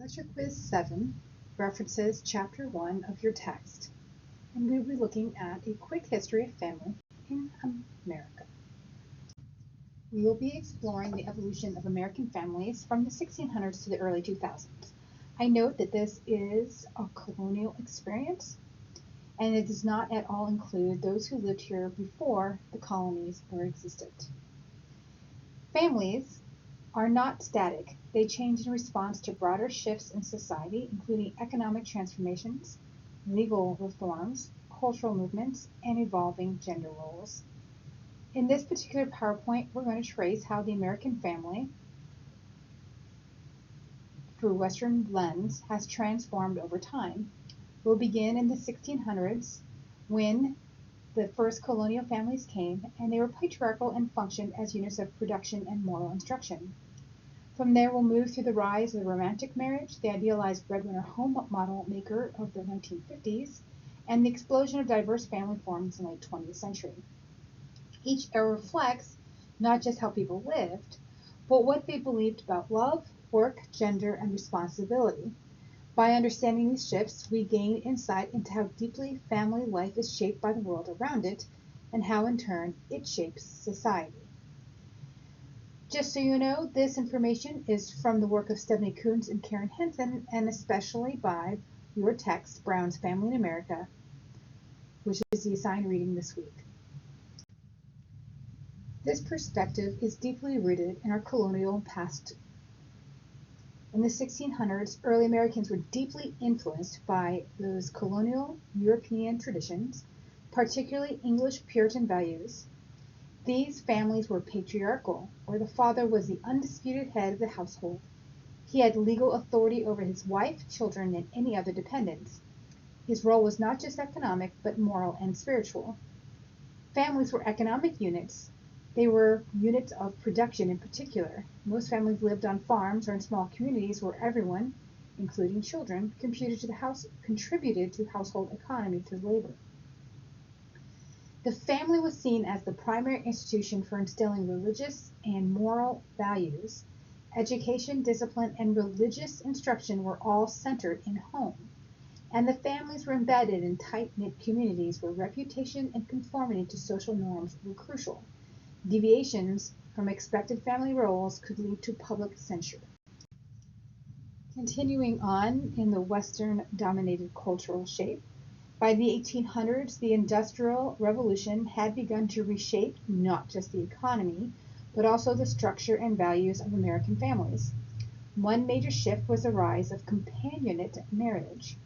Lecture Quiz 7 references Chapter 1 of your text, and we'll be looking at a quick history of family in America. We will be exploring the evolution of American families from the 1600s to the early 2000s. I note that this is a colonial experience, and it does not at all include those who lived here before the colonies were existent. Families are not static. They change in response to broader shifts in society, including economic transformations, legal reforms, cultural movements, and evolving gender roles. In this particular PowerPoint, we're going to trace how the American family, through Western lens, has transformed over time. We'll begin in the 1600s when the first colonial families came, and they were patriarchal and functioned as units of production and moral instruction. From there, we'll move through the rise of the romantic marriage, the idealized breadwinner home model maker of the 1950s, and the explosion of diverse family forms in the late 20th century. Each era reflects not just how people lived, but what they believed about love, work, gender, and responsibility. By understanding these shifts, we gain insight into how deeply family life is shaped by the world around it, and how in turn it shapes society. Just so you know, this information is from the work of Stephanie Coontz and Karen Henson, and especially by your text, Brown's Family in America, which is the assigned reading this week. This perspective is deeply rooted in our colonial past. In the 1600s, early Americans were deeply influenced by those colonial European traditions, particularly English Puritan values. These families were patriarchal, where the father was the undisputed head of the household. He had legal authority over his wife, children, and any other dependents. His role was not just economic, but moral and spiritual. Families were economic units. They were units of production in particular. Most families lived on farms or in small communities where everyone, including children, contributed to household economy through labor. The family was seen as the primary institution for instilling religious and moral values. Education, discipline, and religious instruction were all centered in home, and the families were embedded in tight-knit communities where reputation and conformity to social norms were crucial. Deviations from expected family roles could lead to public censure. Continuing on in the Western-dominated cultural shape, by the 1800s, the Industrial Revolution had begun to reshape not just the economy, but also the structure and values of American families. One major shift was the rise of companionate marriage.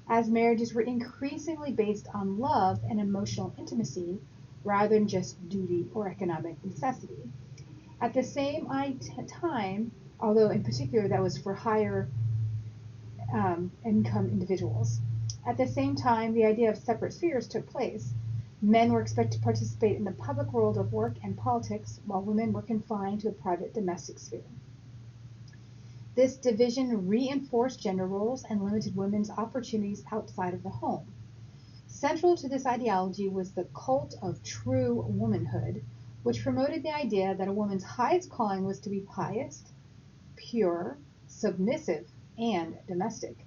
As marriages were increasingly based on love and emotional intimacy, rather than just duty or economic necessity. At the same time, although in particular that was for higher income individuals. At the same time, the idea of separate spheres took place. Men were expected to participate in the public world of work and politics, while women were confined to the private domestic sphere. This division reinforced gender roles and limited women's opportunities outside of the home. Central to this ideology was the cult of true womanhood, which promoted the idea that a woman's highest calling was to be pious, pure, submissive, and domestic.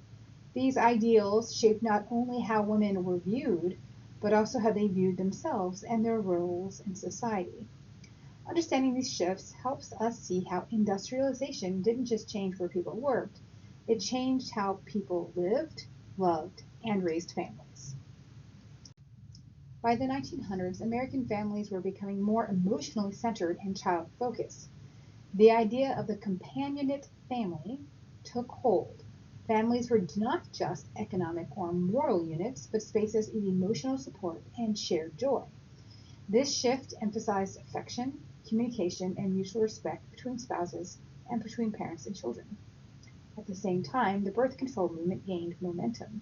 These ideals shaped not only how women were viewed, but also how they viewed themselves and their roles in society. Understanding these shifts helps us see how industrialization didn't just change where people worked, it changed how people lived, loved, and raised families. By the 1900s, American families were becoming more emotionally centered and child-focused. The idea of the companionate family took hold. Families were not just economic or moral units, but spaces of emotional support and shared joy. This shift emphasized affection, communication, and mutual respect between spouses and between parents and children. At the same time, the birth control movement gained momentum.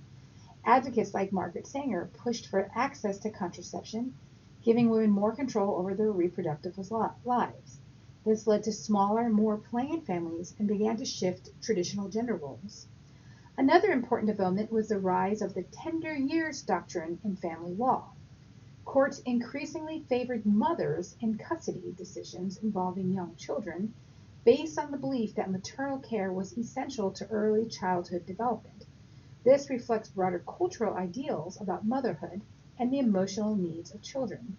Advocates like Margaret Sanger pushed for access to contraception, giving women more control over their reproductive lives. This led to smaller, more planned families and began to shift traditional gender roles. Another important development was the rise of the tender years doctrine in family law. Courts increasingly favored mothers in custody decisions involving young children, based on the belief that maternal care was essential to early childhood development. This reflects broader cultural ideals about motherhood and the emotional needs of children.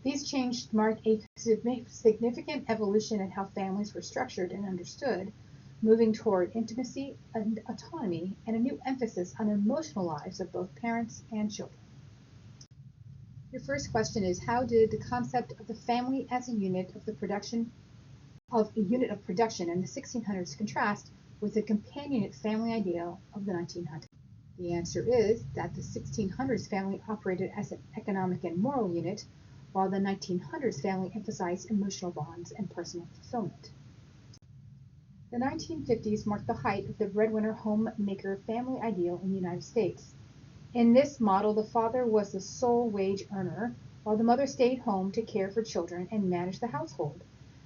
These changes mark a significant evolution in how families were structured and understood, moving toward intimacy and autonomy and a new emphasis on emotional lives of both parents and children. Your first question is, how did the concept of the family as a unit of production in the 1600s contrast with the companionate family ideal of the 1900s? The answer is that the 1600s family operated as an economic and moral unit, while the 1900s family emphasized emotional bonds and personal fulfillment. The 1950s marked the height of the breadwinner homemaker family ideal in the United States. In this model, the father was the sole wage earner, while the mother stayed home to care for children and manage the household.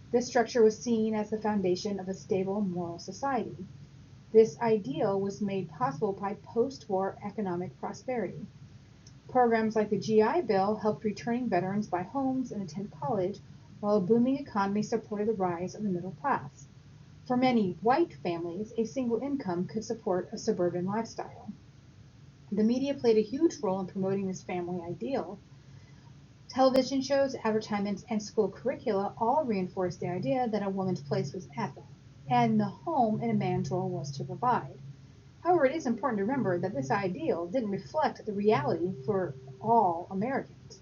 This structure was seen as the foundation of a stable moral society. This ideal was made possible by post-war economic prosperity. Programs like the GI Bill helped returning veterans buy homes and attend college, while a booming economy supported the rise of the middle class. For many white families, a single income could support a suburban lifestyle. The media played a huge role in promoting this family ideal. Television shows, advertisements, and school curricula all reinforced the idea that a woman's place was at the and the home and a man's role was to provide. However, it is important to remember that this ideal didn't reflect the reality for all Americans.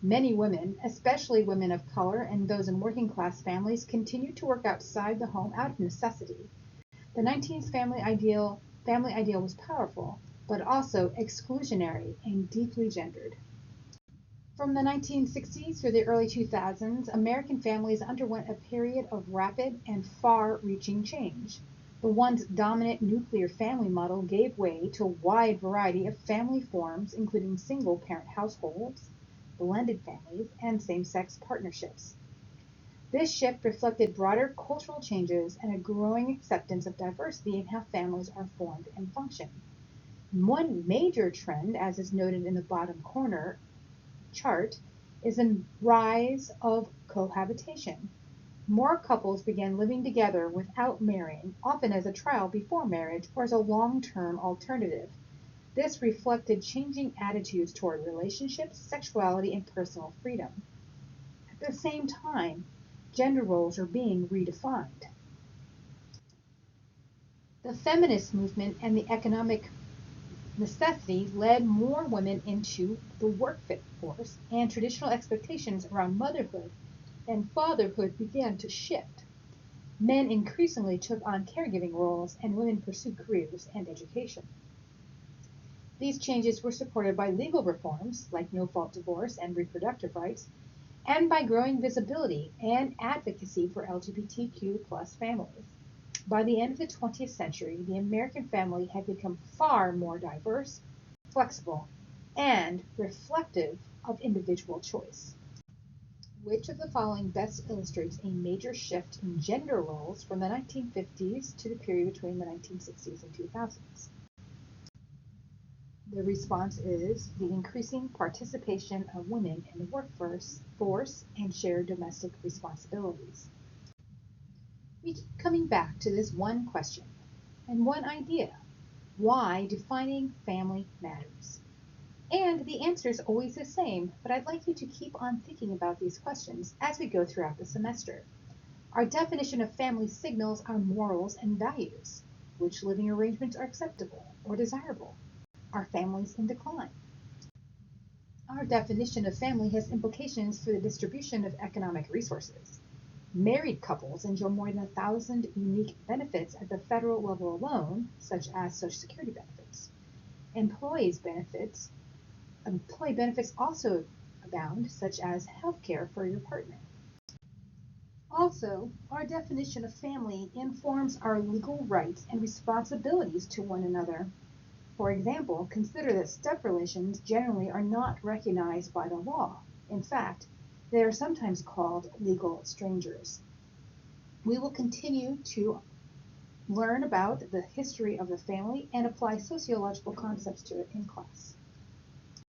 Many women, especially women of color and those in working class families, continued to work outside the home out of necessity. The 19th family ideal was powerful, but also exclusionary and deeply gendered. From the 1960s through the early 2000s, American families underwent a period of rapid and far-reaching change. The once dominant nuclear family model gave way to a wide variety of family forms, including single-parent households, blended families, and same-sex partnerships. This shift reflected broader cultural changes and a growing acceptance of diversity in how families are formed and function. One major trend, as is noted in the bottom corner chart, is a rise of cohabitation. More couples began living together without marrying, often as a trial before marriage or as a long-term alternative. This reflected changing attitudes toward relationships, sexuality, and personal freedom. At the same time, gender roles are being redefined. The feminist movement and the economic necessity led more women into the workforce, and traditional expectations around motherhood and fatherhood began to shift. Men increasingly took on caregiving roles, and women pursued careers and education. These changes were supported by legal reforms like no-fault divorce and reproductive rights, and by growing visibility and advocacy for LGBTQ+ families. By the end of the 20th century, the American family had become far more diverse, flexible, and reflective of individual choice. Which of the following best illustrates a major shift in gender roles from the 1950s to the period between the 1960s and 2000s? The response is the increasing participation of women in the workforce and shared domestic responsibilities. We keep coming back to this one question and one idea: why defining family matters. And the answer is always the same, but I'd like you to keep on thinking about these questions as we go throughout the semester. Our definition of family signals our morals and values. Which living arrangements are acceptable or desirable? Are families in decline? Our definition of family has implications for the distribution of economic resources. Married couples enjoy more than 1,000 unique benefits at the federal level alone, such as Social Security benefits. Employee benefits also abound, such as health care for your partner. Also, our definition of family informs our legal rights and responsibilities to one another. For example, consider that step relations generally are not recognized by the law. In fact, they are sometimes called legal strangers. We will continue to learn about the history of the family and apply sociological concepts to it in class.